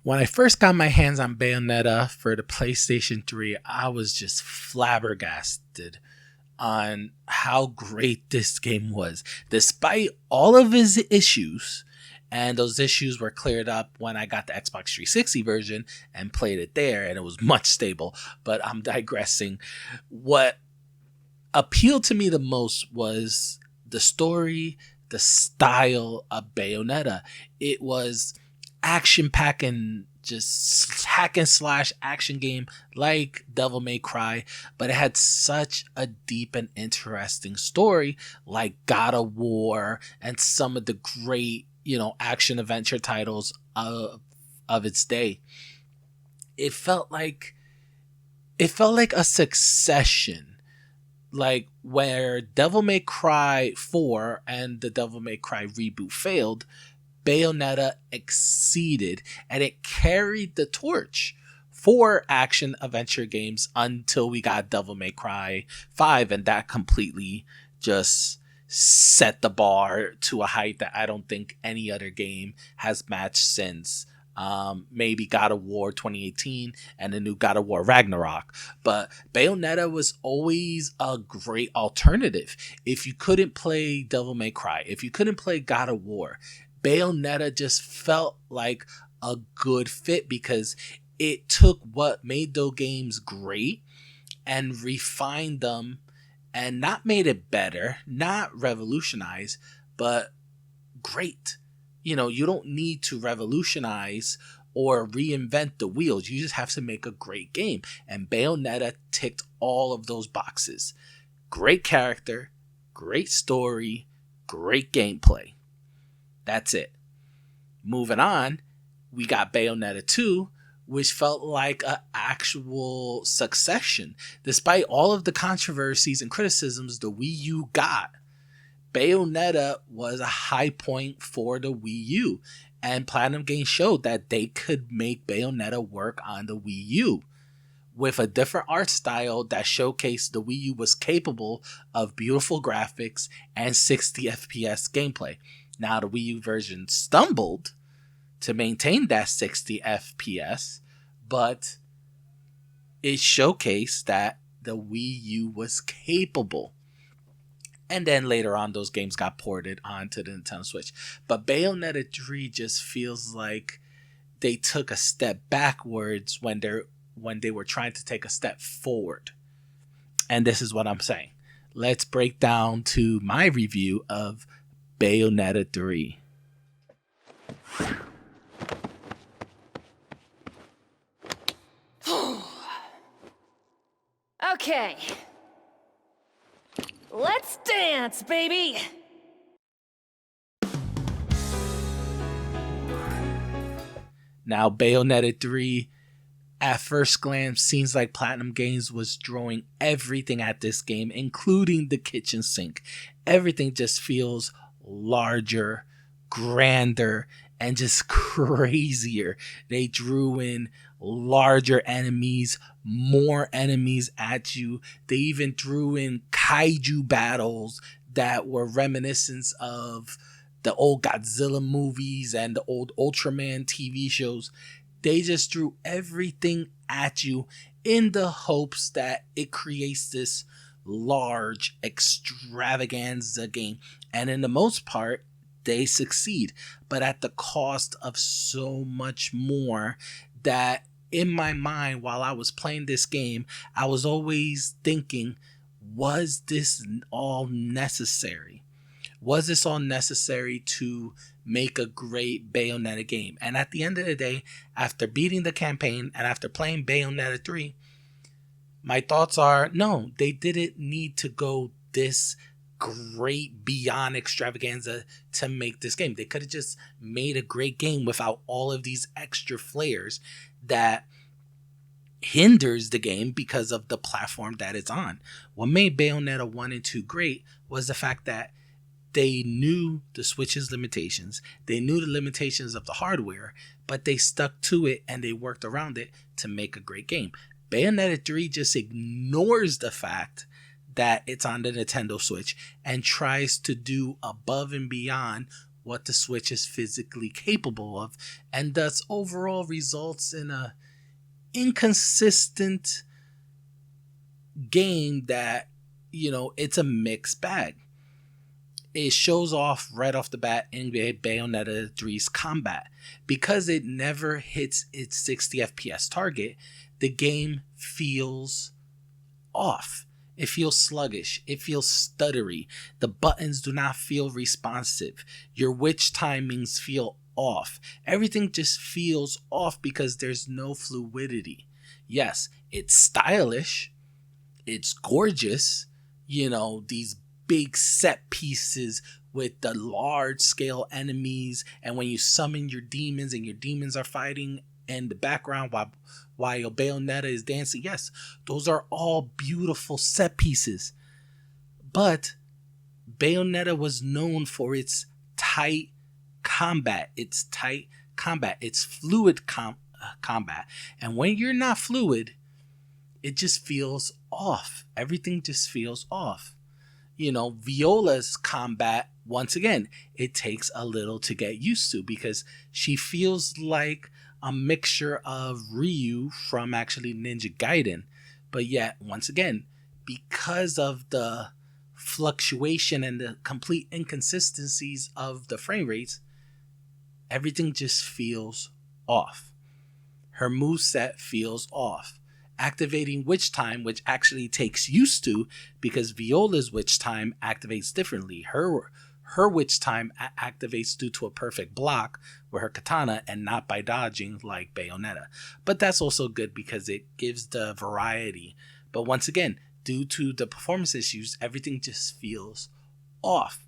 When I first got my hands on Bayonetta for the PlayStation 3, I was just flabbergasted on how great this game was. Despite all of his issues, and those issues were cleared up when I got the Xbox 360 version and played it there, and it was much stable, but I'm digressing. What appealed to me the most was the story, the style of Bayonetta. It was action packed and just hack and slash action game like Devil May Cry, but it had such a deep and interesting story like God of War and some of the great, action adventure titles of its day. It felt like a succession, like where Devil May Cry 4 and the Devil May Cry reboot failed, Bayonetta exceeded, and it carried the torch for action adventure games until we got Devil May Cry 5, and that completely just set the bar to a height that I don't think any other game has matched since. Maybe God of War 2018 and the new God of War Ragnarok. But Bayonetta was always a great alternative. If you couldn't play Devil May Cry, if you couldn't play God of War, Bayonetta just felt like a good fit because it took what made those games great and refined them and not made it better, not revolutionized, but great. You don't need to revolutionize or reinvent the wheels. You just have to make a great game. And Bayonetta ticked all of those boxes. Great character, great story, great gameplay. That's it. Moving on, we got Bayonetta 2, which felt like an actual succession. Despite all of the controversies and criticisms the Wii U got, Bayonetta was a high point for the Wii U, and Platinum Games showed that they could make Bayonetta work on the Wii U with a different art style that showcased the Wii U was capable of beautiful graphics and 60 FPS gameplay. Now, the Wii U version stumbled to maintain that 60 FPS, but it showcased that the Wii U was capable. And then later on, those games got ported onto the Nintendo Switch. But Bayonetta 3 just feels like they took a step backwards when they were trying to take a step forward. And this is what I'm saying. Let's break down to my review of Bayonetta 3. Okay. Let's dance, baby! Now, Bayonetta 3, at first glance, seems like Platinum Games was throwing everything at this game, including the kitchen sink. Everything just feels larger, grander, and just crazier. They drew in larger enemies, more enemies at you. They even threw in kaiju battles that were reminiscent of the old Godzilla movies and the old Ultraman TV shows. They just threw everything at you in the hopes that it creates this large extravaganza game. And in the most part, they succeed, but at the cost of so much more that in my mind, while I was playing this game, I was always thinking, was this all necessary? Was this all necessary to make a great Bayonetta game? And at the end of the day, after beating the campaign and after playing Bayonetta 3, my thoughts are, no, they didn't need to go this great beyond extravaganza to make this game. They could have just made a great game without all of these extra flares that hinders the game because of the platform that it's on. What made Bayonetta 1 and 2 great was the fact that they knew the Switch's limitations, they knew the limitations of the hardware, but they stuck to it and they worked around it to make a great game. Bayonetta 3 just ignores the fact that it's on the Nintendo Switch and tries to do above and beyond what the Switch is physically capable of, and thus overall results in a inconsistent game that, it's a mixed bag. It shows off right off the bat in Bayonetta 3's combat. Because it never hits its 60 FPS target, the game feels off. It feels sluggish. It feels stuttery. The buttons do not feel responsive. Your witch timings feel off. Everything just feels off because there's no fluidity. Yes, it's stylish. It's gorgeous. These big set pieces with the large scale enemies, and when you summon your demons and your demons are fighting in the background while your Bayonetta is dancing, yes, those are all beautiful set pieces. But Bayonetta was known for its tight combat, its fluid combat, and when you're not fluid, it just feels off. Everything just feels off. Viola's combat, once again, it takes a little to get used to because she feels like a mixture of Ryu from actually Ninja Gaiden. But yet, once again, because of the fluctuation and the complete inconsistencies of the frame rates, everything just feels off. Her moveset feels off. Activating witch time, which actually takes used to because Viola's witch time activates differently. Her witch time activates due to a perfect block with her katana and not by dodging like Bayonetta. But that's also good because it gives the variety. But once again, due to the performance issues, everything just feels off.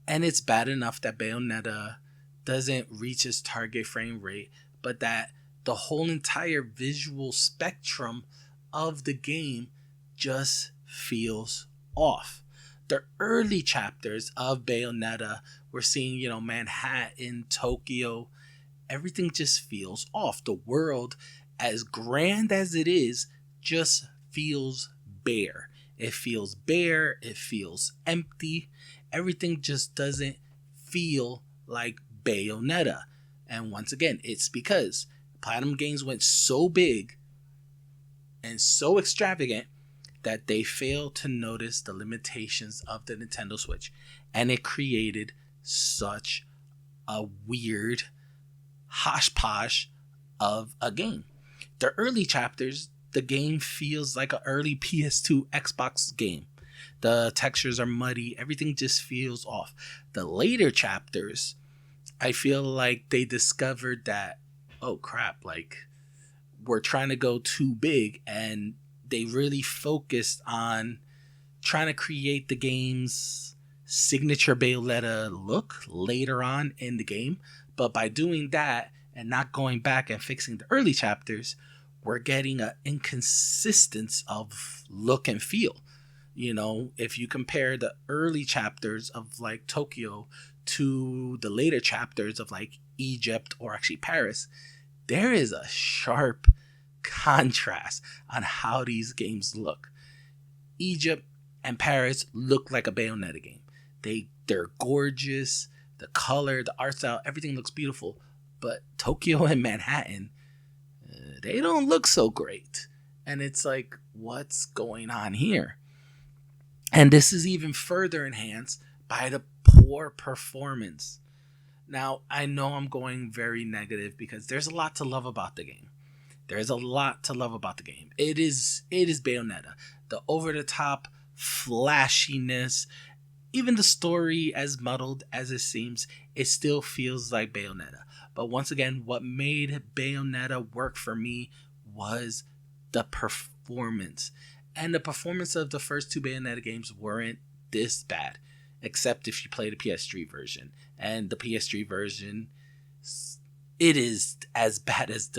And it's bad enough that Bayonetta doesn't reach its target frame rate, but that the whole entire visual spectrum of the game just feels off. The early chapters of Bayonetta, we're seeing, Manhattan, Tokyo, everything just feels off. The world, as grand as it is, just feels bare. It feels bare, it feels empty. Everything just doesn't feel like Bayonetta. And once again, it's because Platinum Games went so big and so extravagant that they failed to notice the limitations of the Nintendo Switch. And it created such a weird hodgepodge of a game. The early chapters, the game feels like an early PS2 Xbox game. The textures are muddy. Everything just feels off. The later chapters, I feel like they discovered that, oh crap, like we're trying to go too big, and they really focused on trying to create the game's signature Bayonetta look later on in the game. But by doing that and not going back and fixing the early chapters, we're getting an inconsistence of look and feel. If you compare the early chapters of like Tokyo to the later chapters of like Egypt or actually Paris, there is a sharp contrast on how these games look. Egypt and Paris look like a Bayonetta game. They're gorgeous. The color, the art style, everything looks beautiful. But Tokyo and Manhattan, they don't look so great. And it's like, what's going on here? And this is even further enhanced by the poor performance. Now, I know I'm going very negative because there's a lot to love about the game. There's a lot to love about the game. It is Bayonetta. The over-the-top flashiness, even the story, as muddled as it seems, it still feels like Bayonetta. But once again, what made Bayonetta work for me was the performance. And the performance of the first two Bayonetta games weren't this bad, except if you play the PS3 version. And the PS3 version, it is as bad as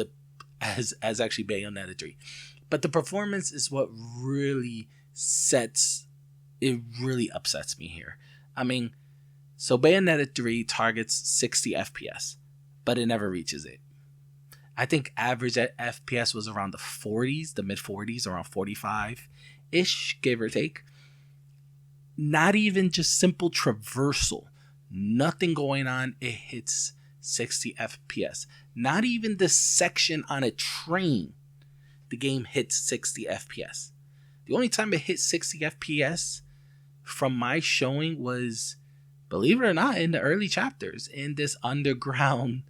actually Bayonetta 3. But the performance is what really really upsets me here. I mean, so Bayonetta 3 targets 60 FPS, but it never reaches it. I think average FPS was around the 40s, the mid 40s, around 45-ish, give or take. Not even just simple traversal. nothing going on, it hits 60 FPS. Not even the section on a train, the game hits 60 FPS. The only time it hit 60 FPS from my showing was, believe it or not, in the early chapters, in this underground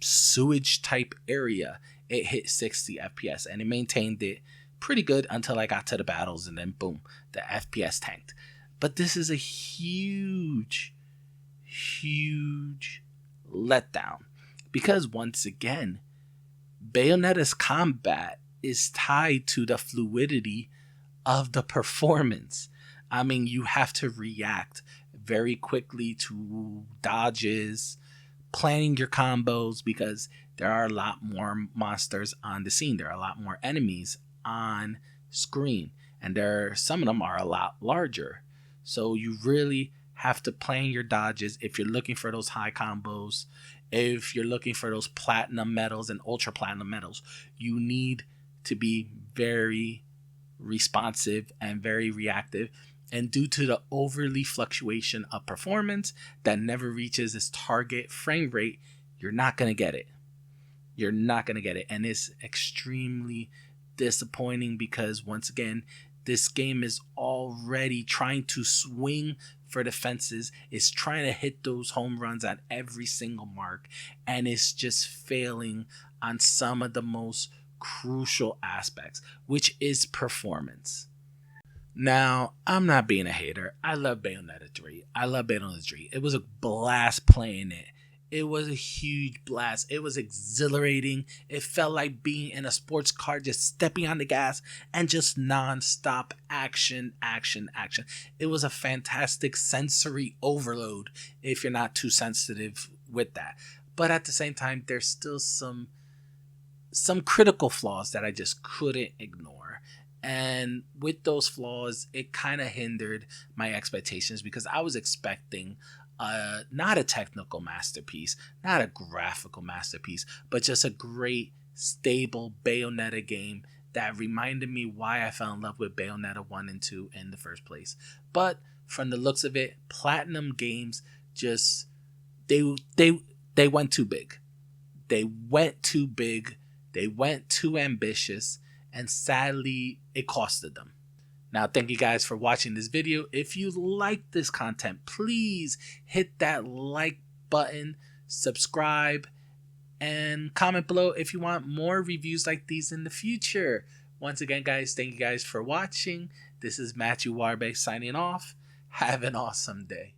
sewage type area. It hit 60 FPS and it maintained it pretty good until I got to the battles, and then boom, the FPS tanked. But this is a huge letdown, because once again, Bayonetta's combat is tied to the fluidity of the performance. I mean, you have to react very quickly to dodges, planning your combos, because there are a lot more monsters on the scene. There are a lot more enemies on screen, and some of them are a lot larger. So you really have to plan your dodges if you're looking for those high combos. If you're looking for those platinum medals and ultra platinum medals, you need to be very responsive and very reactive. And due to the overly fluctuation of performance that never reaches its target frame rate, you're not going to get it. You're not going to get it. And it's extremely disappointing, because once again, this game is already trying to swing for the fences. It's trying to hit those home runs at every single mark, and it's just failing on some of the most crucial aspects, which is performance. Now, I'm not being a hater. I love Bayonetta 3. It was a blast playing it. It was a huge blast. It was exhilarating. It felt like being in a sports car, just stepping on the gas and just non-stop action. It was a fantastic sensory overload if you're not too sensitive with that. But at the same time, there's still some critical flaws that I just couldn't ignore. And with those flaws, it kind of hindered my expectations, because I was expecting not a technical masterpiece, not a graphical masterpiece, but just a great, stable Bayonetta game that reminded me why I fell in love with Bayonetta 1 and 2 in the first place. But from the looks of it, Platinum Games just, they went too big. They went too big. They went too ambitious, and sadly, it costed them. Now, thank you guys for watching this video. If you like this content, please hit that like button, subscribe, and comment below if you want more reviews like these in the future. Once again, guys, thank you guys for watching. This is Matthew Warbeck signing off. Have an awesome day.